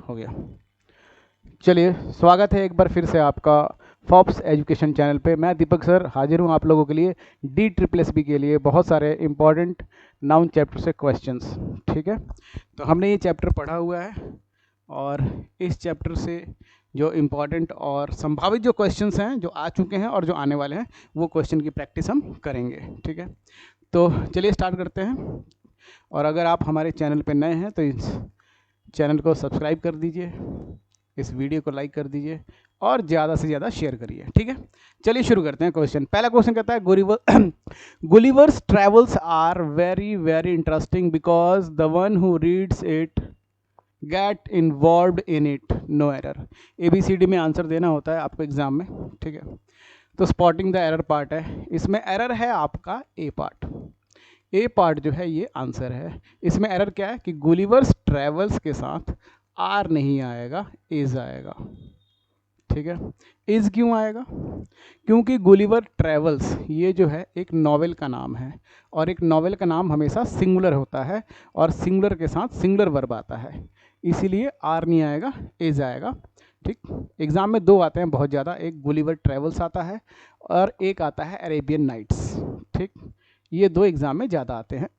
हो गया। चलिए, स्वागत है एक बार फिर से आपका फॉप्स एजुकेशन चैनल पे। मैं दीपक सर हाजिर हूँ आप लोगों के लिए DSSB के लिए बहुत सारे इंपॉर्टेंट नाउन चैप्टर से क्वेश्चंस। ठीक है, तो हमने ये चैप्टर पढ़ा हुआ है और इस चैप्टर से जो इम्पॉर्टेंट और संभावित जो क्वेश्चंस हैं, जो आ चुके हैं और जो आने वाले हैं, वो क्वेश्चन की प्रैक्टिस हम करेंगे। ठीक है, तो चलिए स्टार्ट करते हैं। और अगर आप हमारे चैनल पे नए हैं तो इस चैनल को सब्सक्राइब कर दीजिए, इस वीडियो को लाइक कर दीजिए और ज़्यादा से ज़्यादा शेयर करिए। ठीक है, चलिए शुरू करते हैं। क्वेश्चन, पहला क्वेश्चन कहता है Gulliver's travels are very very interesting because the one who reads it get involved in it, no error. ABCD में आंसर देना होता है आपको एग्जाम में। ठीक है, तो स्पॉटिंग द एरर पार्ट है, इसमें एरर है आपका ए पार्ट जो है ये आंसर है। इसमें एरर क्या है कि गुलिवर्स ट्रेवल्स के साथ आर नहीं आएगा, इज आएगा। ठीक है, इज क्यों आएगा? क्योंकि गुलिवर ट्रेवल्स ये जो है एक नॉवेल का नाम है और एक नॉवेल का नाम हमेशा सिंगुलर होता है और सिंगुलर के साथ सिंगुलर वर्ब आता है, इसीलिए आर नहीं आएगा, इज आएगा। ठीक, एग्जाम में दो आते हैं बहुत ज़्यादा, एक गुलिवर ट्रेवल्स आता है और एक आता है अरेबियन नाइट्स। ठीक, ये दो एग्जाम में ज़्यादा आते हैं।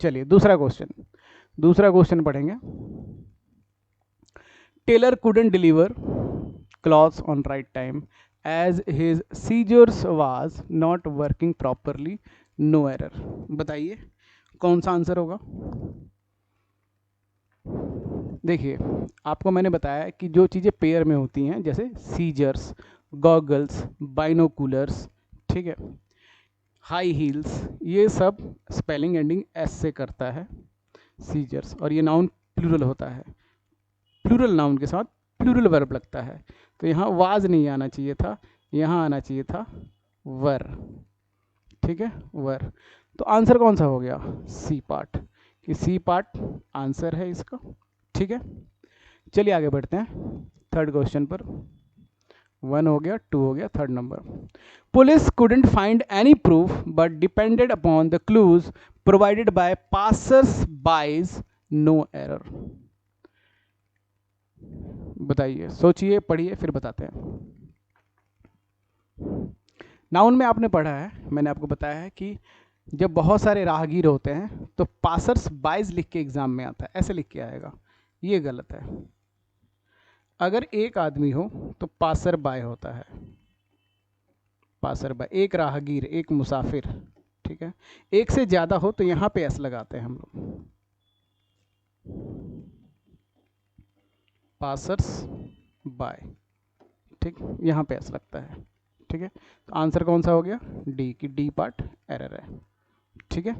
चलिए दूसरा क्वेश्चन पढ़ेंगे। Tailor couldn't deliver clothes on right time as his seizures was not working properly, no error। बताइए कौन सा आंसर होगा? देखिए, आपको मैंने बताया कि जो चीज़ें पेयर में होती हैं जैसे सीजर्स, गॉगल्स, बाइनोकुलर्स, ठीक है, हाई हील्स, ये सब स्पेलिंग एंडिंग एस से करता है, सीजर्स, और ये नाउन प्लूरल होता है। प्लूरल नाउन के साथ प्लूरल वर्ब लगता है, तो यहाँ वाज नहीं आना चाहिए था, यहाँ आना चाहिए था वर। ठीक है, वर। तो आंसर कौन सा हो गया? सी पार्ट, कि सी पार्ट आंसर है इसका। ठीक है, चलिए आगे बढ़ते हैं थर्ड क्वेश्चन पर। 1 हो गया, 2 हो गया, third number. Police couldn't find any proof but depended upon the clues provided by passers-by's, no error। बताइए, सोचिए, पढ़िए, फिर बताते हैं। नाउन में आपने पढ़ा है, मैंने आपको बताया है कि जब बहुत सारे राहगीर होते हैं तो पासर्स बाइज लिख के एग्जाम में आता है, ऐसे लिख के आएगा, ये गलत है। अगर एक आदमी हो तो पासर बाय होता है, पासर बाय, एक राहगीर, एक मुसाफिर। ठीक है, एक से ज़्यादा हो तो यहाँ पे एस लगाते हैं हम लोग, पासर्स बाय। ठीक, यहाँ पे एस लगता है। ठीक है, तो आंसर कौन सा हो गया? डी, की डी पार्ट एरर है। ठीक है,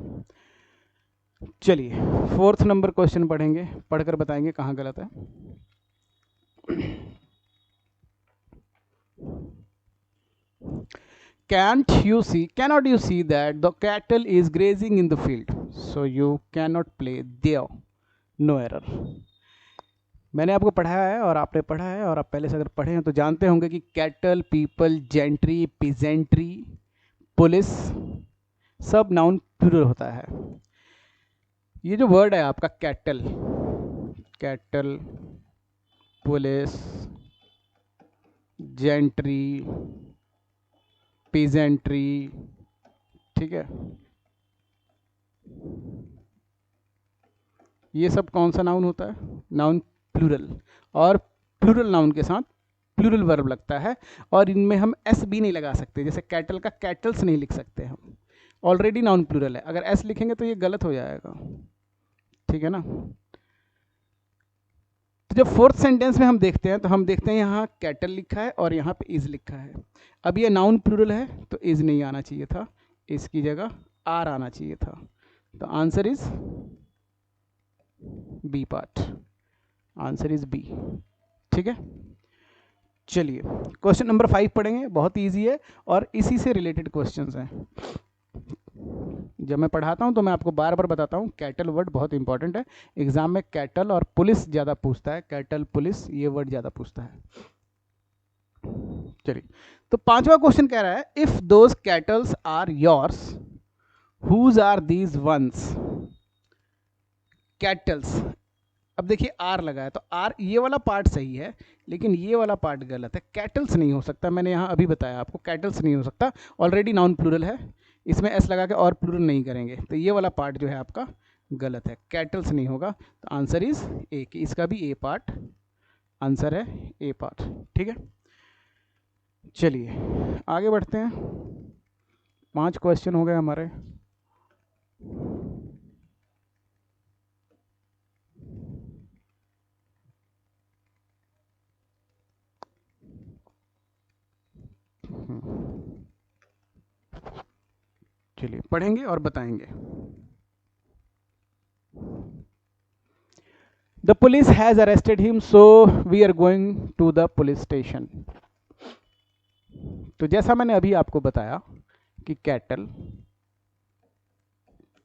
चलिए फोर्थ नंबर क्वेश्चन पढ़ेंगे, पढ़कर बताएंगे कहाँ गलत है। cannot you see that the cattle is grazing in the field, so you cannot play there, no error। मैंने आपको पढ़ाया है और आपने पढ़ा है, और आप पहले से अगर पढ़े हैं तो जानते होंगे कि cattle, people, gentry, peasantry, police, सब नाउन प्लूरल होता है। ये जो वर्ड है आपका cattle, cattle, police, gentry, peasantry, ठीक है, ये सब कौन सा नाउन होता है? नाउन प्लूरल, और प्लूरल नाउन के साथ प्लूरल वर्ब लगता है, और इनमें हम एस भी नहीं लगा सकते, जैसे कैटल का कैटल्स नहीं लिख सकते हम, ऑलरेडी नाउन प्लूरल है, अगर एस लिखेंगे तो ये गलत हो जाएगा। ठीक है ना, तो जब फोर्थ सेंटेंस में हम देखते हैं तो हम देखते हैं यहाँ कैटल लिखा है और यहाँ पे इज लिखा है। अब ये नाउन प्लूरल है तो इज नहीं आना चाहिए था, इसकी जगह आर आना चाहिए था, तो answer is B part, answer is B. ठीक है, चलिए क्वेश्चन नंबर 5 पढ़ेंगे, बहुत इजी है और इसी से रिलेटेड क्वेश्चंस हैं। जब मैं पढ़ाता हूं तो मैं आपको बार बार बताता हूं, कैटल वर्ड बहुत इंपॉर्टेंट है, एग्जाम में कैटल और पुलिस ज़्यादा पूछता है, कैटल, पुलिस, ये वर्ड ज़्यादा पूछता है। चलिए, तो पांचवा क्वेश्चन कह रहा है, if those cattles are yours, whose are these ones. Cattles, अब देखिए आर लगा है, तो आर ये वाला पार्ट सही है, लेकिन ये वाला पार्ट गलत है। कैटल्स नहीं हो सकता, मैंने यहाँ अभी बताया आपको, कैटल्स नहीं हो सकता, ऑलरेडी नाउन प्लूरल है, इसमें एस लगा के और प्लूरल नहीं करेंगे, तो ये वाला पार्ट जो है आपका गलत है, कैटल्स नहीं होगा। तो आंसर इज ए, कि इसका भी ए पार्ट आंसर है, ए पार्ट। ठीक है, चलिए आगे बढ़ते हैं। 5 क्वेश्चन हो गए हमारे। चलिए पढ़ेंगे और बताएंगे। The police has arrested him, so we are going to the police station. तो जैसा मैंने अभी आपको बताया कि कैटल,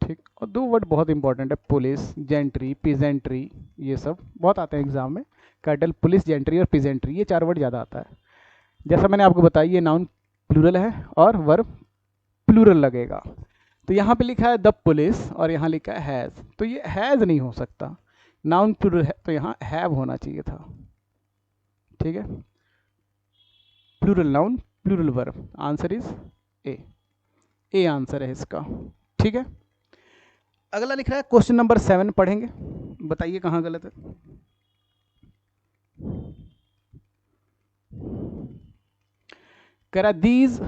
ठीक, और 2 वर्ड बहुत इंपॉर्टेंट है, पुलिस, जेंट्री, पीजेंट्री, ये सब बहुत आते हैं एग्जाम में। कैटल, पुलिस, जेंट्री और पीजेंट्री, ये 4 वर्ड ज़्यादा आता है। जैसा मैंने आपको बताया ये नाउन प्लूरल है और वर्ब प्लूरल लगेगा। तो यहाँ पे लिखा है द पुलिस और यहाँ लिखा है हैज़, तो ये हैज़ नहीं हो सकता, नाउन प्लूरल है, तो यहाँ हैव होना चाहिए था। ठीक है, plural noun plural verb, answer is A, A answer है इसका। ठीक है, अगला लिख रहा है क्वेश्चन नंबर 7, पढ़ेंगे, बताइए कहाँ गलत है। कह रहा these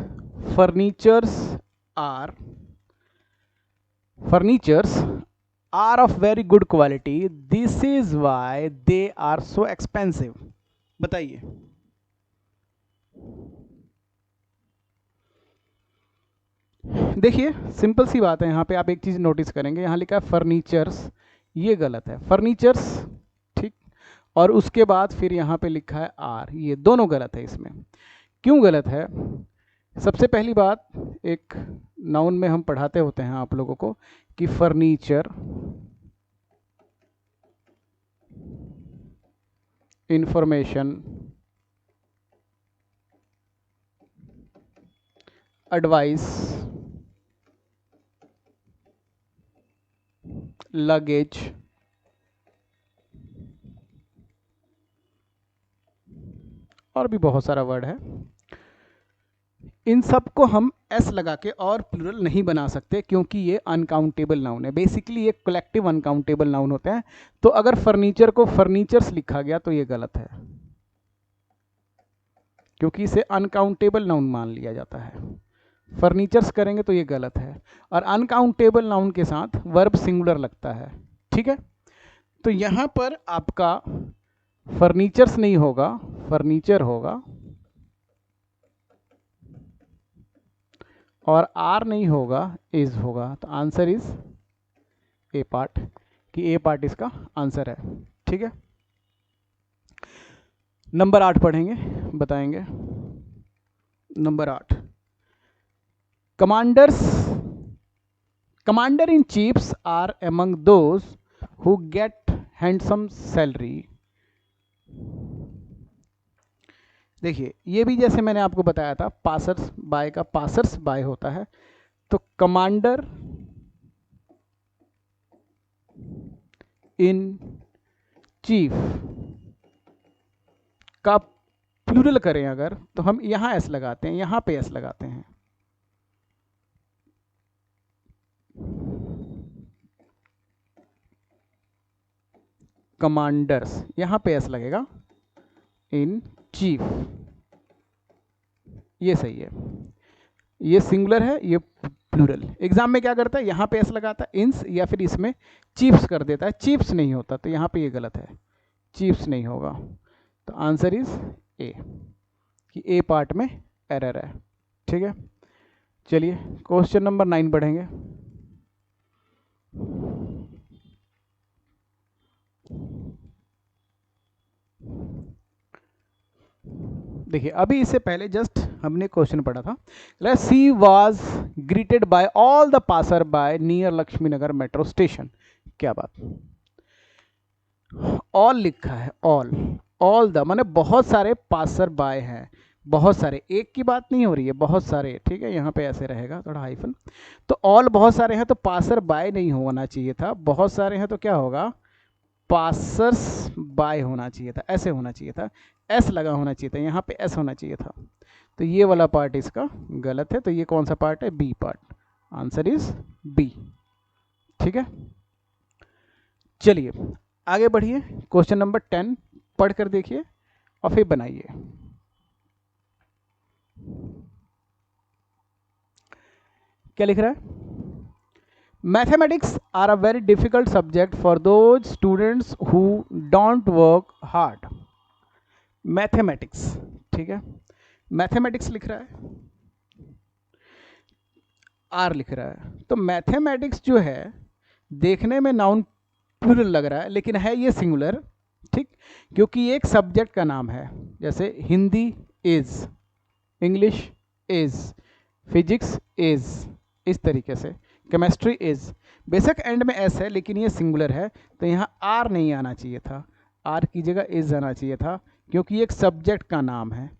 furnitures are of very good quality, this is why they are so expensive। बताइए, देखिए सिंपल सी बात है, यहाँ पे आप एक चीज नोटिस करेंगे, यहाँ लिखा है फर्नीचर्स, ये गलत है, फर्नीचर्स, ठीक, और उसके बाद फिर यहाँ पे लिखा है आर, ये दोनों गलत है। इसमें क्यों गलत है? सबसे पहली बात, एक नाउन में हम पढ़ाते होते हैं आप लोगों को कि फर्नीचर, इंफॉर्मेशन, एडवाइस, लगेज, और भी बहुत सारा वर्ड है, इन सब को हम एस लगा के और प्लूरल नहीं बना सकते, क्योंकि ये अनकाउंटेबल नाउन है। बेसिकली ये कलेक्टिव अनकाउंटेबल नाउन होते हैं। तो अगर फर्नीचर को फर्नीचर्स लिखा गया तो ये गलत है, क्योंकि इसे अनकाउंटेबल नाउन मान लिया जाता है। फर्नीचर्स करेंगे तो ये गलत है, और अनकाउंटेबल नाउन के साथ वर्ब सिंगुलर लगता है। ठीक है, तो यहाँ पर आपका फर्नीचर्स नहीं होगा, फर्नीचर होगा, और आर नहीं होगा, इज होगा। तो आंसर इज ए पार्ट, कि ए पार्ट इसका आंसर है। ठीक है, नंबर 8 पढ़ेंगे, बताएंगे। Number 8, commander in chiefs are among those who get handsome salary. देखिए ये भी जैसे मैंने आपको बताया था, पासर्स बाय का पासर्स बाय होता है, तो कमांडर इन चीफ का प्लूरल करें अगर, तो हम यहां एस लगाते हैं, यहां पे एस लगाते हैं। कमांडर्स, यहां पे एस लगेगा, इन चीफ, ये सही है, ये सिंगुलर है, ये प्लूरल। एग्जाम में क्या करता है, यहाँ पे एस लगाता है इंस, या फिर इसमें चीफ्स कर देता है, चीफ्स नहीं होता, तो यहाँ पे ये गलत है, चीफ्स नहीं होगा। तो आंसर इज ए, कि ए पार्ट में एरर है। ठीक है, चलिए क्वेश्चन नंबर 9 पढ़ेंगे। देखिए अभी इससे पहले जस्ट हमने क्वेश्चन पढ़ा था, she was greeted by all the passer by near Laxmi Nagar metro station. क्या बात, ऑल लिखा है, ऑल द माने बहुत सारे पासर बाय हैं, बहुत सारे, एक की बात नहीं हो रही है, बहुत सारे। ठीक है, यहाँ पे ऐसे रहेगा थोड़ा हाइफन, तो ऑल बहुत सारे हैं, तो पासर बाय नहीं होना चाहिए था, बहुत सारे हैं तो क्या होगा, पासर्स बाय होना चाहिए था, ऐसे होना चाहिए था, एस लगा होना चाहिए था, यहाँ पे एस होना चाहिए था। तो ये वाला पार्ट इसका गलत है। तो ये कौन सा पार्ट है? B part. Answer is B. ठीक है, चलिए आगे बढ़िए। क्वेश्चन नंबर 10 पढ़ कर देखिए और फिर बनाइए। क्या लिख रहा है? Mathematics are a very difficult subject for those students who don't work hard. Mathematics, ठीक है, मैथमेटिक्स लिख रहा है, आर लिख रहा है। तो मैथमेटिक्स जो है देखने में नाउन प्लूरल लग रहा है, लेकिन है ये सिंगुलर, ठीक, क्योंकि ये एक सब्जेक्ट का नाम है। जैसे Hindi is, English is, physics is, इस तरीके से केमिस्ट्री इज। बेशक एंड में एस है लेकिन ये सिंगुलर है, तो यहाँ आर नहीं आना चाहिए था, आर की जगह इज आना चाहिए था, क्योंकि ये एक सब्जेक्ट का नाम है।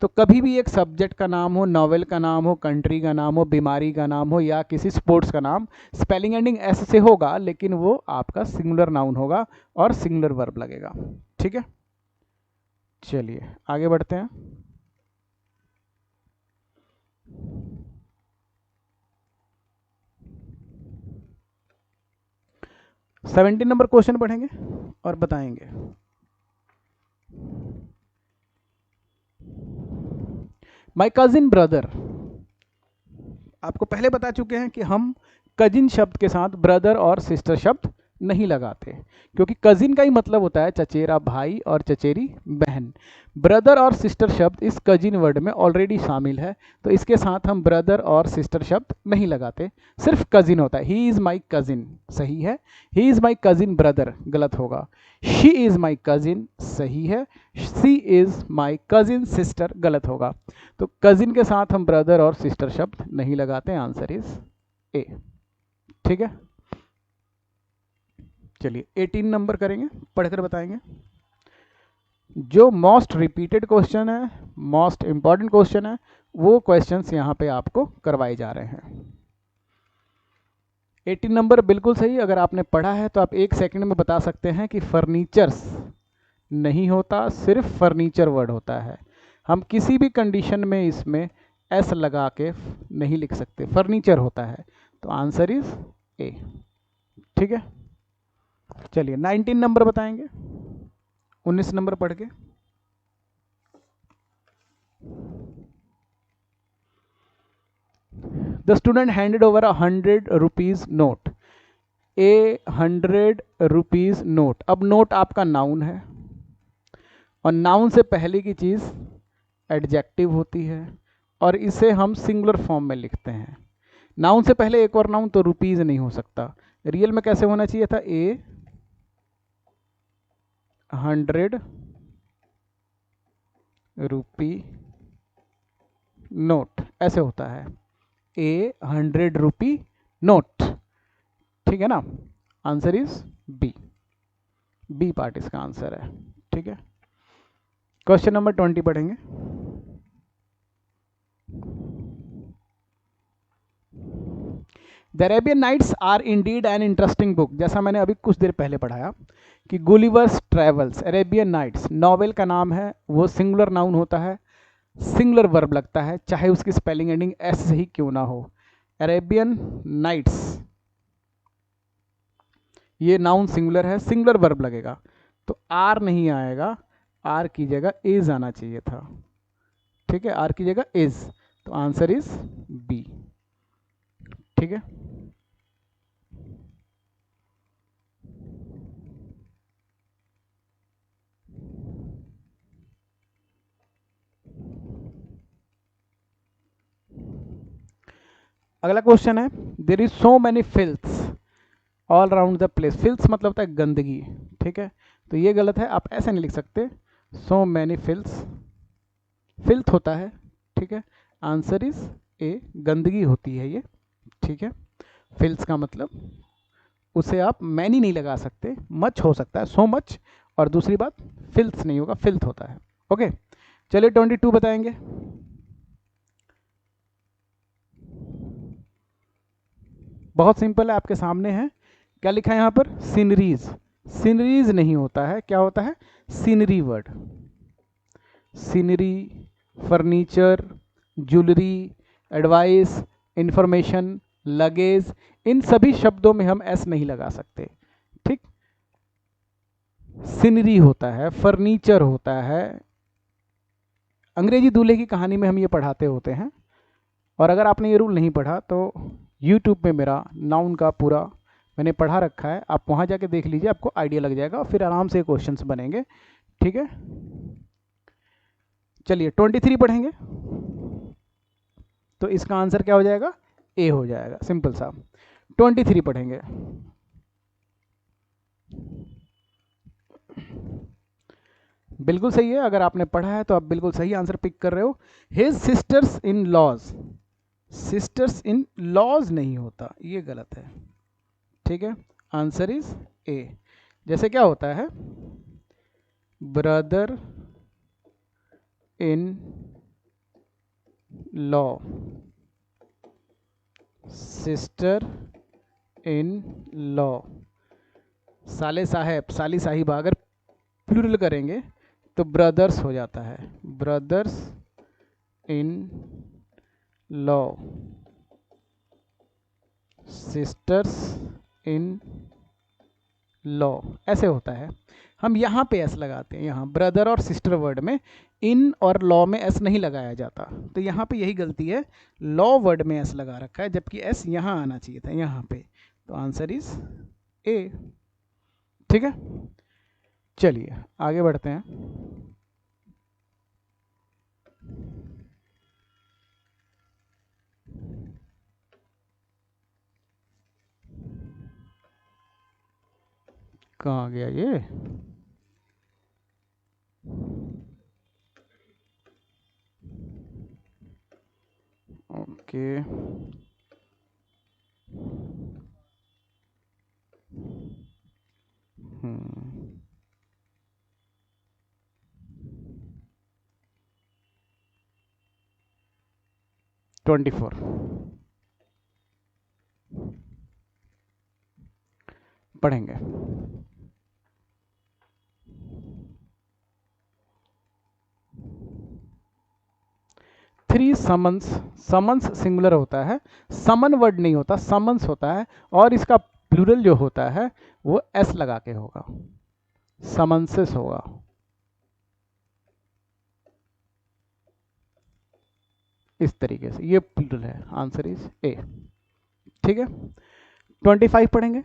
तो कभी भी एक सब्जेक्ट का नाम हो, नॉवेल का नाम हो, कंट्री का नाम हो, बीमारी का नाम हो या किसी स्पोर्ट्स का नाम, स्पेलिंग एंडिंग एस से होगा, लेकिन वो आपका सिंगुलर नाउन होगा और सिंगुलर वर्ब लगेगा। ठीक है, चलिए आगे बढ़ते हैं। सेवेंटीन नंबर क्वेश्चन पढ़ेंगे और बताएंगे। माई कजिन ब्रदर, आपको पहले बता चुके हैं कि हम कजिन शब्द के साथ ब्रदर और सिस्टर शब्द नहीं लगाते, क्योंकि कजिन का ही मतलब होता है चचेरा भाई और चचेरी बहन। ब्रदर और सिस्टर शब्द इस कजिन वर्ड में ऑलरेडी शामिल है, तो इसके साथ हम ब्रदर और सिस्टर शब्द नहीं लगाते, सिर्फ कजिन होता है। ही इज़ माई कजिन सही है, he is my cousin brother गलत होगा, शी इज़ माई कजिन सही है, सी इज़ माई कजिन सिस्टर गलत होगा। तो कजिन के साथ हम ब्रदर और सिस्टर शब्द नहीं लगाते, आंसर इज ए। ठीक है, चलिए 18 नंबर करेंगे, पढ़कर बताएंगे। जो मोस्ट रिपीटेड क्वेश्चन है, मोस्ट इंपॉर्टेंट क्वेश्चन है, वो क्वेश्चंस यहाँ पे आपको करवाए जा रहे हैं। 18 नंबर बिल्कुल सही। अगर आपने पढ़ा है तो आप एक सेकंड में बता सकते हैं कि फर्नीचर्स नहीं होता, सिर्फ फर्नीचर वर्ड होता है। हम किसी भी कंडीशन में इसमें एस लगा के नहीं लिख सकते, फर्नीचर होता है। तो आंसर इज ए। ठीक है, चलिए 19 नंबर बताएंगे, 19 नंबर पढ़ के। The student handed over 100 rupees note, A 100 rupees note. अब नोट आपका नाउन है और नाउन से पहले की चीज एडजेक्टिव होती है और इसे हम सिंगुलर फॉर्म में लिखते हैं। नाउन से पहले एक और नाउन, तो रुपीज नहीं हो सकता। रियल में कैसे होना चाहिए था? ए 100 रुपी नोट, ऐसे होता है, ए 100 रुपी नोट। ठीक है ना, answer is B, B part इसका आंसर है। ठीक है, क्वेश्चन नंबर 20 पढ़ेंगे। The Arabian Nights are indeed an interesting book. जैसा मैंने अभी कुछ देर पहले पढ़ाया कि Gulliver's Travels, Arabian Nights novel का नाम है, वो सिंगुलर नाउन होता है, सिंगुलर वर्ब लगता है, चाहे उसकी स्पेलिंग एंडिंग एस ही क्यों ना हो। अरेबियन नाइट्स ये नाउन सिंगुलर है, सिंगुलर वर्ब लगेगा, तो आर नहीं आएगा, आर की जगह इज आना चाहिए था। ठीक है, आर की जगह इज, तो आंसर इज बी। ठीक है, अगला क्वेश्चन है, there is so many filths all around the place. Filths मतलब होता है गंदगी। ठीक है, तो ये गलत है, आप ऐसे नहीं लिख सकते, सो मैनी फिल्थ्स, फिल्थ होता है। ठीक है, आंसर इज ए, गंदगी होती है ये। ठीक है, फिल्थ्स का मतलब उसे आप मैनी नहीं लगा सकते, मच हो सकता है, सो मच, और दूसरी बात फिल्थ्स नहीं होगा, फिल्थ होता है। ओके, चलिए 22 बताएंगे। बहुत सिंपल है, आपके सामने है, क्या लिखा है यहाँ पर? सीनरीज। सीनरीज नहीं होता है, क्या होता है? Scenery word. Scenery, furniture, jewellery, advice, information, luggage, इन सभी शब्दों में हम एस नहीं लगा सकते, ठीक। सीनरी होता है, फर्नीचर होता है, अंग्रेजी दूल्हे की कहानी में हम ये पढ़ाते होते हैं। और अगर आपने ये रूल नहीं पढ़ा तो यूट्यूब पे मेरा नाउन का पूरा मैंने पढ़ा रखा है, आप वहाँ जाके देख लीजिए, आपको आइडिया लग जाएगा, फिर आराम से क्वेश्चंस बनेंगे, ठीक है। चलिए 23 पढ़ेंगे, तो इसका आंसर क्या हो जाएगा? ए हो जाएगा, सिंपल सा। 23 पढ़ेंगे। बिल्कुल सही है, अगर आपने पढ़ा है तो आप बिल्कुल सही आंसर पिक कर रहे हो। His sisters in laws, sisters in laws नहीं होता, ये गलत है, ठीक है। Answer is A. जैसे क्या होता है? Brother in law, sister in law, साले साहेब, साली साहिबा, अगर प्लूरल करेंगे तो ब्रदर्स हो जाता है, brothers in law, sisters in law, ऐसे होता है। हम यहाँ पे एस लगाते हैं, यहाँ ब्रदर और सिस्टर वर्ड में इन और लॉ में एस नहीं लगाया जाता, तो यहाँ पे यही गलती है, लॉ वर्ड में एस लगा रखा है, जबकि एस यहाँ आना चाहिए था, यहाँ पे। तो आंसर इज ए, ठीक है। चलिए आगे बढ़ते हैं। कहाँ गया ये? ओके, हम्म, 24 पढ़ेंगे। थ्री समन्स, समन्स सिंगुलर होता है, समन वर्ड नहीं होता, समन्स होता है, और इसका प्लूरल जो होता है वो एस लगा के होगा, समन्सेस होगा। इस तरीके से ये प्लूरल है, आंसर इज ए, ठीक है। 25 पढ़ेंगे।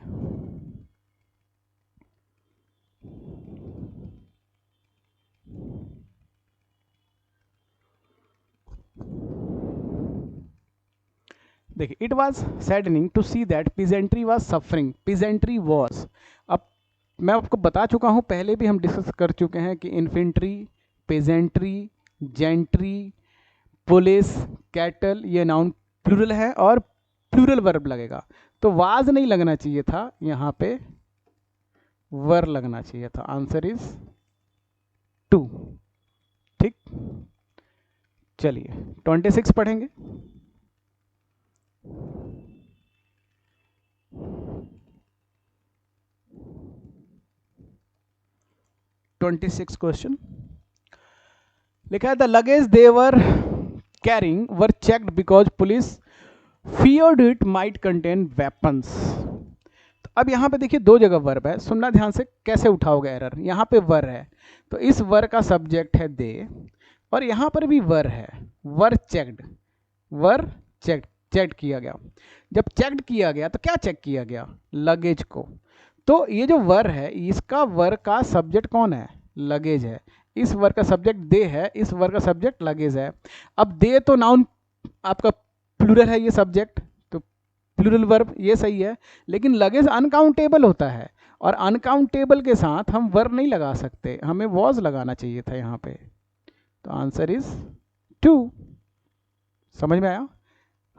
देखिए, it was saddening to see that peasantry was suffering, peasantry was, अब मैं आपको बता चुका हूं, पहले भी हम डिस्कस कर चुके हैं कि infantry, pageantry, gentry, police, cattle, ये नाउन प्लूरल है और प्लूरल वर्ब लगेगा, तो वाज नहीं लगना चाहिए था, यहाँ पे वर लगना चाहिए था, आंसर इज 2, ठीक। चलिए 26 पढ़ेंगे। क्वेश्चन लिखा है, the luggage they were carrying were checked because police feared it might contain weapons. तो अब यहाँ पे देखिए दो जगह वर्ब है, सुनना ध्यान से, कैसे उठाओगे एरर। यहाँ पे वर है, तो इस वर का सब्जेक्ट है दे, और यहाँ पर भी वर है, वर चेक्ड, वर चेक्ड, चेक किया गया। जब चेक्ड किया गया तो क्या चेक किया गया? लगेज को। तो ये जो वर है, इसका वर का सब्जेक्ट कौन है? लगेज है। इस वर का सब्जेक्ट दे है, इस वर का सब्जेक्ट लगेज है। अब दे तो नाउन आपका प्लूरल है, ये सब्जेक्ट, तो प्लूरल वर्ब ये सही है, लेकिन लगेज अनकाउंटेबल होता है, और अनकाउंटेबल के साथ हम वर नहीं लगा सकते, हमें वॉज लगाना चाहिए था यहाँ पे। तो आंसर इज 2। समझ में आया?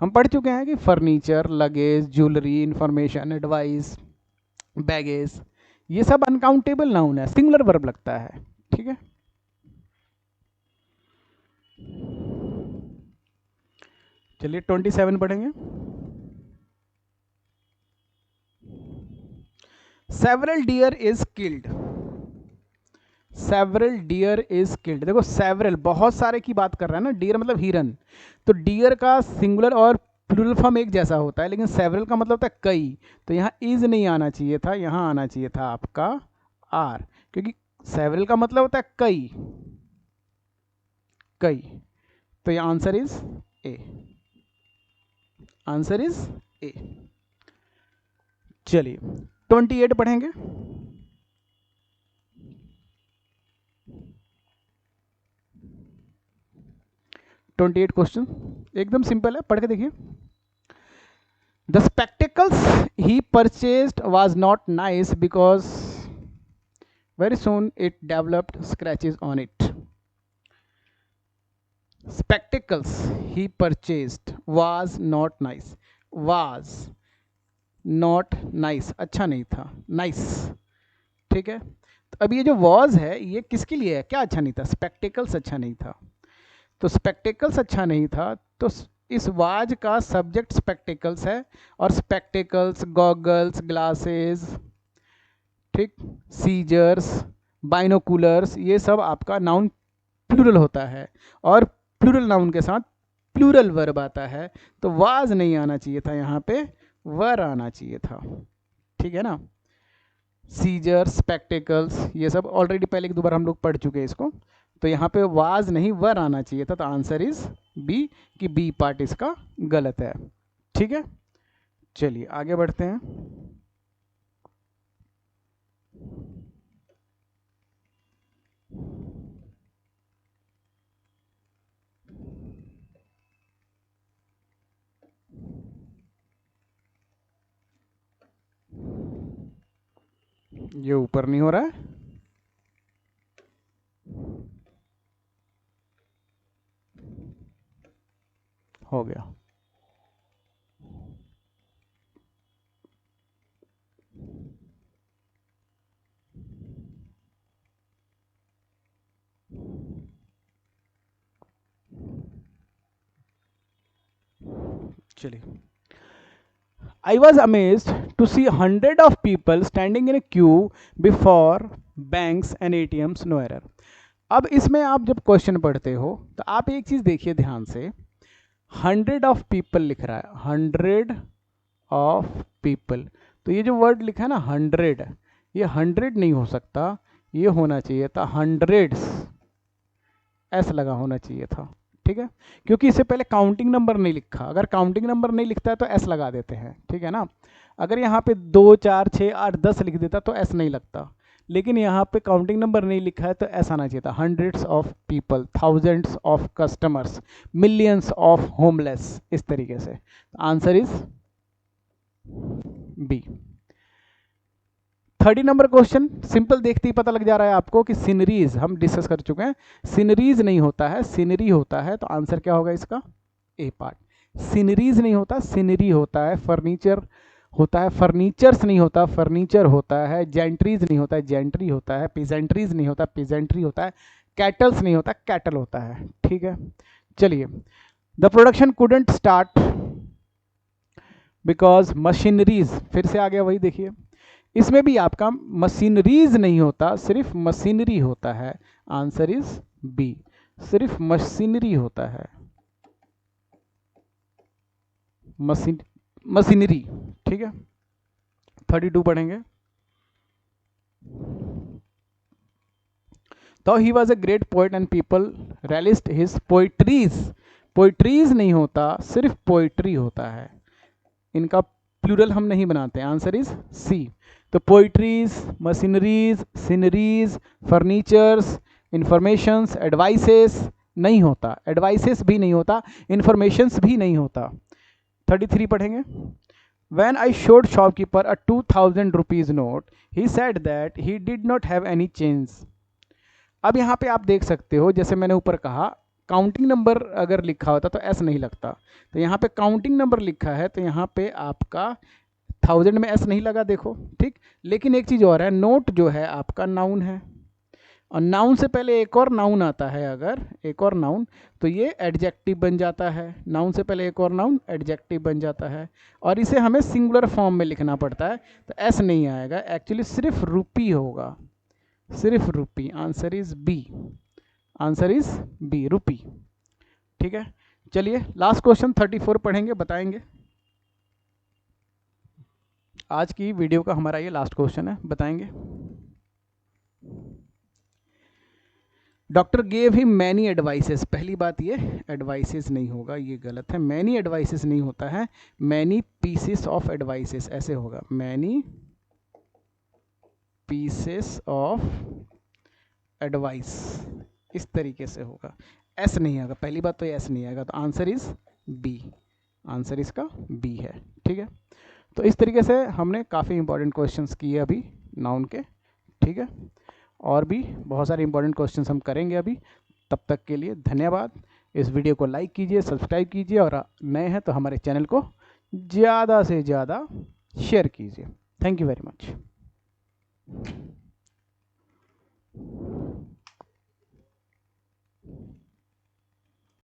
हम पढ़ चुके हैं कि furniture, luggage, jewellery, information, advice, baggage, ये सब अनकाउंटेबल नाउन है, सिंगुलर वर्ब लगता है, ठीक है। चलिए 27 पढ़ेंगे। Several deer is killed, several deer is killed. देखो सेवरल बहुत सारे की बात कर रहा है ना, डियर मतलब हिरन, तो डियर का सिंगुलर और प्लूरल फॉर्म एक जैसा होता है, लेकिन सेवरल का मतलब होता है कई, तो यहाँ इज नहीं आना चाहिए था, यहाँ आना चाहिए था आपका आर, क्योंकि सेवरल का मतलब होता है कई, कई। तो ये answer is A, answer is ए। चलिए 28 पढ़ेंगे। ट्वेंटी एट क्वेश्चन एकदम सिंपल है, पढ़ के देखिए। The spectacles he purchased was not nice because very soon it developed scratches on it. Spectacles he purchased was not nice, was not nice अच्छा नहीं था, nice, ठीक है। तो अब ये जो was है ये किसके लिए है, क्या अच्छा नहीं था, spectacles अच्छा नहीं था, तो spectacles अच्छा नहीं था, तो इस वाज का सब्जेक्ट स्पेक्टिकल्स है, और स्पेक्टिकल्स, गॉगल्स, ग्लासेस, ठीक, सीजर्स, बाइनोकुलर्स, ये सब आपका नाउन प्लूरल होता है, और प्लूरल नाउन के साथ प्लूरल वर्ब आता है, तो वाज नहीं आना चाहिए था, यहाँ पे वर आना चाहिए था, ठीक है ना। सीजर, स्पेक्टिकल्स, ये सब ऑलरेडी पहले एक दो बार हम लोग पढ़ चुके हैं इसको, तो यहाँ पे वाज नहीं वर आना चाहिए था, तो आंसर इज बी, कि बी पार्ट इसका गलत है, ठीक है। चलिए आगे बढ़ते हैं। ये ऊपर नहीं हो रहा है, हो गया। चलिए, I was amazed to see hundred of people standing in a queue before banks and ATMs, no error. अब इसमें आप जब क्वेश्चन पढ़ते हो तो आप एक चीज देखिए ध्यान से, 100 ऑफ पीपल लिख रहा है, 100 ऑफ पीपल, तो ये जो वर्ड लिखा है ना 100, ये 100 नहीं हो सकता, ये होना चाहिए था हंड्रेड्स, एस लगा होना चाहिए था, ठीक है, क्योंकि इससे पहले काउंटिंग नंबर नहीं लिखा, अगर काउंटिंग नंबर नहीं लिखता है तो एस लगा देते हैं, ठीक है ना। अगर यहाँ पे 2, 4, 6, 8, 10 लिख देता तो एस नहीं लगता, लेकिन यहाँ पे काउंटिंग नंबर नहीं लिखा है तो एस आना चाहिए था। Hundreds of people, thousands of customers, millions of homeless, इस तरीके से। Answer is B. 30 number question simple, देखते ही पता लग जा रहा है आपको कि सीनरीज हम डिस्कस कर चुके हैं, सीनरीज नहीं होता है, सीनरी होता है, तो आंसर क्या होगा इसका, ए पार्ट। सीनरीज नहीं होता, सीनरी होता है। फर्नीचर होता है, फर्नीचर्स नहीं होता, फर्नीचर होता है। जेंट्रीज नहीं होता है, जेंट्री होता है। पिजेंट्रीज नहीं होता, पिजेंट्री होता है। कैटल्स नहीं होता, कैटल होता है, ठीक है। चलिए, the production couldn't start because machineries, फिर से आ गया वही, देखिए इसमें भी आपका मशीनरीज नहीं होता, सिर्फ मशीनरी होता है। आंसर इज बी, सिर्फ मशीनरी होता है, मशीनरी, ठीक है। 32 पढ़ेंगे। तो he was a great poet and people realised his poetries, poetries नहीं होता, सिर्फ पोइट्री होता है, इनका प्लूरल हम नहीं बनाते। Answer is C. तो poetries, machineries, sceneries, furnitures, informations, advices नहीं होता, एडवाइसेस भी नहीं होता, इंफॉर्मेशंस भी नहीं होता। 33 पढ़ेंगे। When I showed shopkeeper a 2000 rupees note, he said that he did not have any change. अब यहाँ पे आप देख सकते हो, जैसे मैंने ऊपर कहा, काउंटिंग नंबर अगर लिखा होता तो एस नहीं लगता, तो यहाँ पे काउंटिंग नंबर लिखा है, तो यहाँ पे आपका 1000 में एस नहीं लगा, देखो, ठीक। लेकिन एक चीज़ और है, नोट जो है आपका नाउन है, और नाउन से पहले एक और नाउन आता है, अगर एक और नाउन, तो ये एडजेक्टिव बन जाता है। नाउन से पहले एक और नाउन एडजेक्टिव बन जाता है, और इसे हमें सिंगुलर फॉर्म में लिखना पड़ता है, तो एस नहीं आएगा, एक्चुअली सिर्फ रुपी होगा, सिर्फ rupee. Answer is B, answer is B, rupee. ठीक है, चलिए लास्ट क्वेश्चन 34 पढ़ेंगे, बताएंगे। आज की वीडियो का हमारा ये लास्ट क्वेश्चन है, बताएंगे। Doctor gave him many advices, पहली बात ये एडवाइसेस नहीं होगा, ये गलत है, मैनी एडवाइसेस नहीं होता है, मैनी पीसेस ऑफ एडवाइसेस ऐसे होगा, मैनी पीसेस ऑफ एडवाइस, इस तरीके से होगा, एस नहीं आएगा, पहली बात तो एस नहीं आएगा, तो आंसर इज बी, आंसर इसका बी है। ठीक है, तो इस तरीके से हमने काफ़ी इंपॉर्टेंट क्वेश्चंस किए अभी नाउन के। ठीक है, और भी बहुत सारे इंपॉर्टेंट क्वेश्चंस हम करेंगे अभी। तब तक के लिए धन्यवाद। इस वीडियो को लाइक कीजिए, सब्सक्राइब कीजिए, और नए हैं तो हमारे चैनल को ज़्यादा से ज़्यादा शेयर कीजिए। Thank you very much.